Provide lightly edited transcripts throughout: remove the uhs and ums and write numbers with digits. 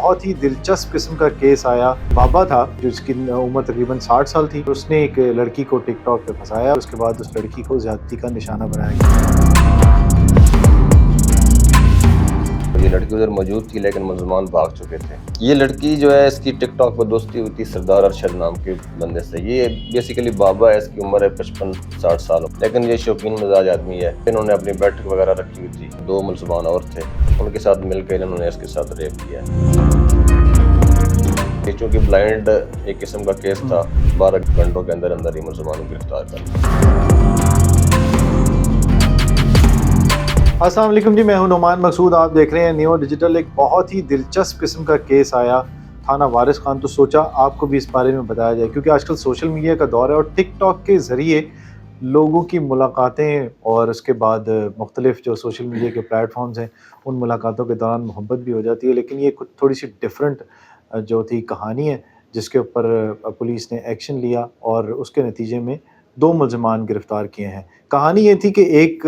بہت ہی دلچسپ قسم کا کیس آیا. بابا تھا جس کی عمر تقریباً 60 سال تھی. اس نے ایک لڑکی کو ٹک ٹاک پہ پھنسایا. اس کے بعد اس لڑکی کو زیادتی کا نشانہ بنایا گیا. یہ لڑکی ادھر موجود تھی لیکن ملزمان بھاگ چکے تھے. یہ لڑکی جو ہے اس کی ٹک ٹاک پر دوستی ہوئی تھی سردار ارشد نام کے بندے سے. یہ بیسیکلی بابا ہے, اس کی عمر ہے 55-60 سال, لیکن یہ شوقین مزاج آدمی ہے. انہوں نے اپنی بیٹھک وغیرہ رکھی ہوئی تھی. 2 ملزمان اور تھے, ان کے ساتھ مل کے انہوں نے اس کے ساتھ ریپ کیا. یہ چونکہ بلائنڈ ایک قسم کا کیس تھا, 12 گھنٹوں کے اندر اندر ہی ملزمانوں کو گرفتار کر لیا. السلام علیکم جی, میں ہوں نعمان مقصود. آپ دیکھ رہے ہیں نیو ڈیجیٹل. ایک بہت ہی دلچسپ قسم کا کیس آیا تھانہ وارث خان, تو سوچا آپ کو بھی اس بارے میں بتایا جائے, کیونکہ آج کل سوشل میڈیا کا دور ہے اور ٹک ٹاک کے ذریعے لوگوں کی ملاقاتیں اور اس کے بعد مختلف جو سوشل میڈیا کے پلیٹ فارمز ہیں ان ملاقاتوں کے دوران محبت بھی ہو جاتی ہے. لیکن یہ تھوڑی سی ڈیفرنٹ جو تھی کہانی ہے جس کے اوپر پولیس نے ایکشن لیا اور اس کے نتیجے میں 2 ملزمان گرفتار کیے ہیں. کہانی یہ تھی کہ ایک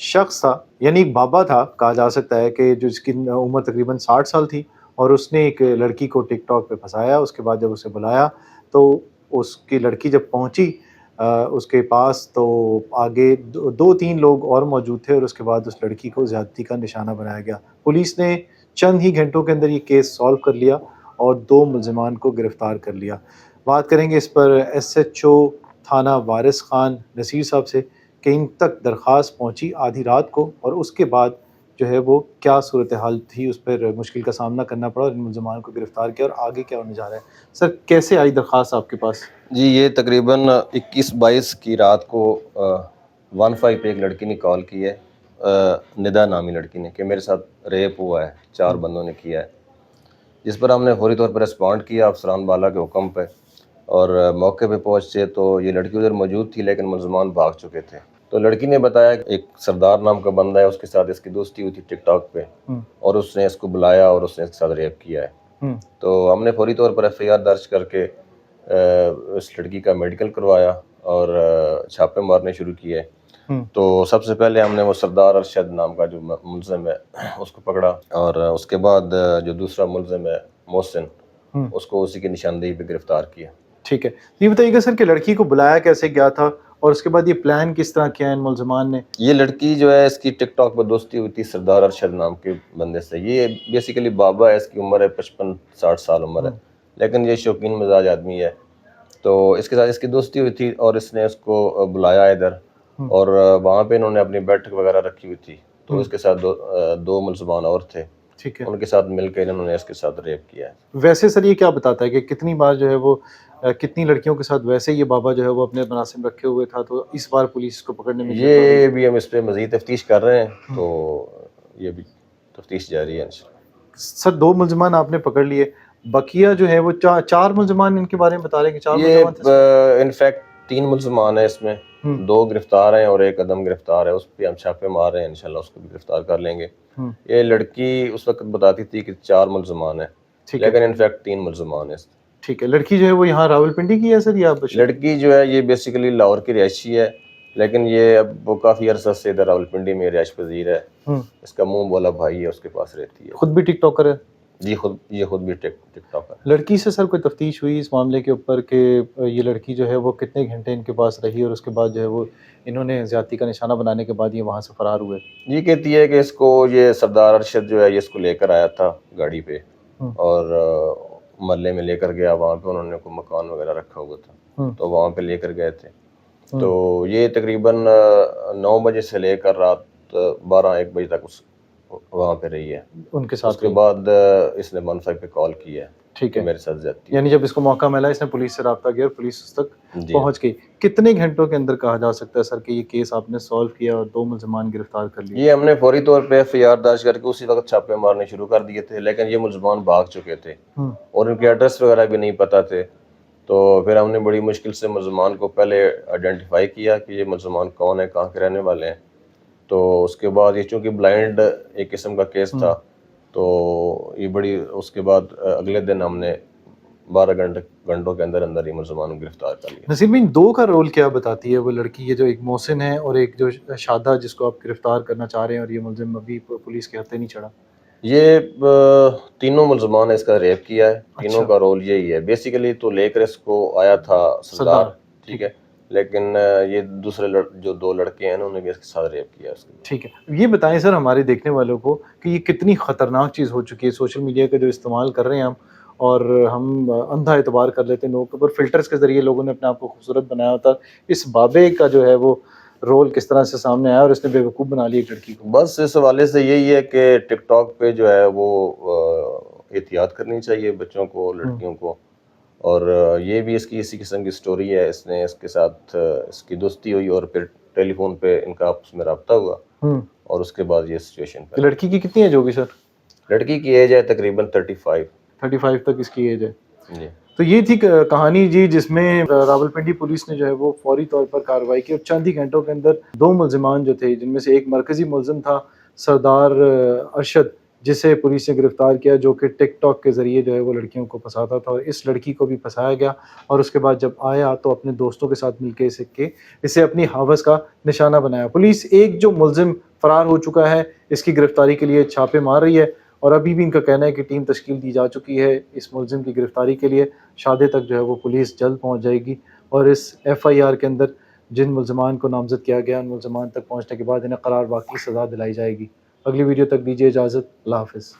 شخص تھا, یعنی ایک بابا تھا کہا جا سکتا ہے, کہ جس کی عمر تقریباً 60 سال تھی, اور اس نے ایک لڑکی کو ٹک ٹاک پہ پھنسایا. اس کے بعد جب اسے بلایا تو اس کی لڑکی جب پہنچی اس کے پاس, تو آگے 2-3 لوگ اور موجود تھے, اور اس کے بعد اس لڑکی کو زیادتی کا نشانہ بنایا گیا. پولیس نے چند ہی گھنٹوں کے اندر یہ کیس سالو کر لیا اور 2 ملزمان کو گرفتار کر لیا. بات کریں گے اس پر ایس ایچ او تھانہ وارث خان نصیر صاحب سے کہ ان تک درخواست پہنچی آدھی رات کو, اور اس کے بعد جو ہے وہ کیا صورتحال تھی, اس پر مشکل کا سامنا کرنا پڑا اور ان ملزمان کو گرفتار کیا, اور آگے کیا ہونے جا رہا ہے. سر کیسے آئی درخواست آپ کے پاس؟ جی, یہ تقریباً 21-22 کی رات کو 15 پہ ایک لڑکی نے کال کی ہے, ندا نامی لڑکی نے, کہ میرے ساتھ ریپ ہوا ہے, 4 بندوں نے کیا ہے. جس پر ہم نے فوری طور پر رسپونڈ کیا افسران بالا کے حکم پہ, اور موقع پہ پہنچے تو یہ لڑکی ادھر موجود تھی لیکن ملزمان بھاگ چکے تھے. تو لڑکی نے بتایا کہ ایک سردار نام کا بندہ ہے, اس کے ساتھ اس کی دوستی ہوئی تھی ٹک ٹاک پہ, اور اس نے اس کو بلایا اور اس نے اس کے ساتھ ریپ کیا ہے. تو ہم نے فوری طور پر FIR درج کر کے اس لڑکی کا میڈیکل کروایا اور چھاپے مارنے شروع کیے. تو سب سے پہلے ہم نے وہ سردار ارشد نام کا جو ملزم ہے اس کو پکڑا, اور اس کے بعد جو دوسرا ملزم ہے محسن, اس کو اسی کی نشاندہی پہ گرفتار کیا. ٹھیک ہے, یہ بتائیے گا سر کہ لڑکی کو بلایا کیسے گیا تھا, اور اس کے بعد یہ پلان کس طرح کیا ان ملزمان نے؟ یہ لڑکی جو ہے اس کی ٹک ٹاک پر دوستی ہوئی تھی سردار ارشد نام کے بندے سے. یہ بیسیکلی بابا ہے, اس کی عمر ہے 55-60 سال عمر ہے, لیکن یہ شوقین مزاج آدمی ہے. تو اس کے ساتھ اس کی دوستی ہوئی تھی, اور اس نے اس کو بلایا ادھر, اور وہاں پہ انہوں نے اپنی بیٹھک وغیرہ رکھی ہوئی تھی. تو اس کے ساتھ 2 ملزمان اور تھے, ان کے ساتھ مل کے انہوں نے اس کے ساتھ ریپ کیا ہے. ویسے سر یہ کیا بتاتا ہے کہ کتنی بار جو ہے وہ کتنی لڑکیوں کے ساتھ ویسے یہ بابا جو ہے وہ اپنے مناسب رکھے ہوئے تھا, تو اس بار پولیس کو پکڑنے میں یہ بھی ہم اس پہ مزید تفتیش کر رہے ہیں, تو یہ بھی تفتیش جاری ہے انشاءاللہ. سر 2 ملزمان آپ نے پکڑ لیے, بقیہ جو ہے وہ 4 ملزمان ان کے بارے میں بتا رہے ہیں کہ 4 ملزمان تھے. یہ انفیکٹ 3 ملزمان ہیں اس میں, 2 گرفتار ہیں اور 1 عدم گرفتار ہے. اس پہ ہم چھاپے مار رہے ہیں, انشاءاللہ اس کو بھی گرفتار کر لیں گے. یہ لڑکی اس وقت بتاتی تھی کہ 4 ملزمان ہیں, لیکن انفیکٹ 3 ملزمان ہیں. ٹھیک ہے, لڑکی جو ہے وہ یہاں راولپنڈی کی ہے سر یا لڑکی جو ہے یہ بیسیکلی لاہور کی رہائشی ہے, لیکن یہ اب وہ کافی عرصہ سے ادھر راولپنڈی میں رہائش پذیر ہے. اس کا منہ بولا بھائی ہے, اس کے پاس رہتی ہے. خود بھی ٹک ٹاکر ہے؟ جی, خود بھی ٹک ٹاکر. لڑکی سے سر کوئی تفتیش ہوئی اس معاملے کے اوپر کہ یہ لڑکی جو ہے وہ کتنے گھنٹے ان کے پاس رہی, اور اس کے بعد جو ہے وہ انہوں نے زیادتی کا نشانہ بنانے کے بعد یہ وہاں سے فرار ہوئے؟ یہ کہتی ہے کہ اس کو یہ سردار ارشد جو ہے یہ اس کو لے کر آیا تھا گاڑی پہ, اور محلے میں لے کر گیا. وہاں پہ انہوں نے کوئی مکان وغیرہ رکھا ہوا تھا, تو وہاں پہ لے کر گئے تھے. تو یہ تقریباً 9 بجے سے لے کر رات 12-1 بجے تک وہاں پہ رہی ہے ان کے ساتھ. اس کے بعد اس نے 15 پہ کال کی ہے. ٹھیک ہے, میرے ساتھ زیادتی, یعنی جب اس کو موقع ملا اس نے پولیس سے رابطہ کیا اور پولیس اس تک پہنچ گئی. کتنے گھنٹوں کے اندر کہا جا سکتا ہے سر کہ یہ کیس آپ نے سالو کیا اور 2 ملزمان گرفتار کر لیے؟ یہ ہم نے فوری طور پہ FIR درج کر کے اسی وقت چھاپے مارنے شروع کر دیے تھے, لیکن یہ ملزمان بھاگ چکے تھے اور ان کے ایڈریس وغیرہ بھی نہیں پتہ تھے. تو پھر ہم نے بڑی مشکل سے ملزمان کو پہلے آئیڈینٹیفائی کیا کہ یہ ملزمان کون ہیں, کہاں کے رہنے والے ہیں. تو اس کے بعد یہ چونکہ بلائنڈ ایک قسم کا کیس تھا, تو یہ بڑی اس کے بعد اگلے دن ہم نے 12 گھنٹوں کے اندر اندر ہی ملزمانوں کو گرفتار کر لیا. نصیر بھائی 2 کا رول کیا بتاتی ہے وہ لڑکی, یہ جو ایک محسن ہے اور ایک جو شادہ جس کو آپ گرفتار کرنا چاہ رہے ہیں, اور یہ ملزم ابھی پولیس کے ہاتھے نہیں چڑھا؟ یہ تینوں ملزمان نے اس کا ریپ کیا ہے، تینوں کا رول یہی ہے. بیسیکلی تو لیک ریس کو آیا تھا سردار، ٹھیک ہے، لیکن یہ دوسرے جو دو لڑکے ہیں انہوں نے بھی اس کے ساتھ ریپ کیا اس کے. ٹھیک ہے، یہ بتائیں سر ہمارے دیکھنے والوں کو کہ یہ کتنی خطرناک چیز ہو چکی ہے سوشل میڈیا کا جو استعمال کر رہے ہیں ہم، اور ہم اندھا اعتبار کر لیتے ہیں لوگوں کے اوپر. فلٹرز کے ذریعے لوگوں نے اپنے آپ کو خوبصورت بنایا ہوتا ہے. اس بابے کا جو ہے وہ رول کس طرح سے سامنے آیا اور اس نے بے وقوف بنا لی ایک لڑکی کو؟ بس اس حوالے سے یہی ہے کہ ٹک ٹاک پہ جو ہے وہ احتیاط کرنی چاہیے بچوں کو، لڑکیوں کو. اور یہ بھی اس کی اسی قسم کی سٹوری ہے. اس نے اس کے ساتھ اس کی دوستی ہوئی اور پھر ٹیلی فون پہ ان کا آپس میں رابطہ ہوا اور اس کے بعد یہ سچویشن پہ. لڑکی کی کتنی ایج ہوگی سر؟ لڑکی کی ایج ہے تقریباً 35. 35 تک اس کی ایج ہے. جی. تو یہ تھی کہانی جی، جس میں راولپنڈی پولیس نے جو ہے وہ فوری طور پر کارروائی کی اور چند ہی گھنٹوں کے اندر 2 ملزمان جو تھے، جن میں سے ایک مرکزی ملزم تھا سردار ارشد، جسے پولیس نے گرفتار کیا، جو کہ ٹک ٹاک کے ذریعے جو ہے وہ لڑکیوں کو پھنساتا تھا. اور اس لڑکی کو بھی پھنسایا گیا اور اس کے بعد جب آیا تو اپنے دوستوں کے ساتھ مل کے اسے اپنی ہوس کا نشانہ بنایا. پولیس ایک جو ملزم فرار ہو چکا ہے اس کی گرفتاری کے لیے چھاپے مار رہی ہے، اور ابھی بھی ان کا کہنا ہے کہ ٹیم تشکیل دی جا چکی ہے اس ملزم کی گرفتاری کے لیے. شادے تک جو ہے وہ پولیس جلد پہنچ جائے گی اور اس ایف آئی آر کے اندر جن ملزمان کو نامزد کیا گیا ان ملزمان تک پہنچنے کے بعد انہیں قرار واقعی سزا دلائی جائے گی. اگلی ویڈیو تک دیجیے اجازت. اللہ حافظ.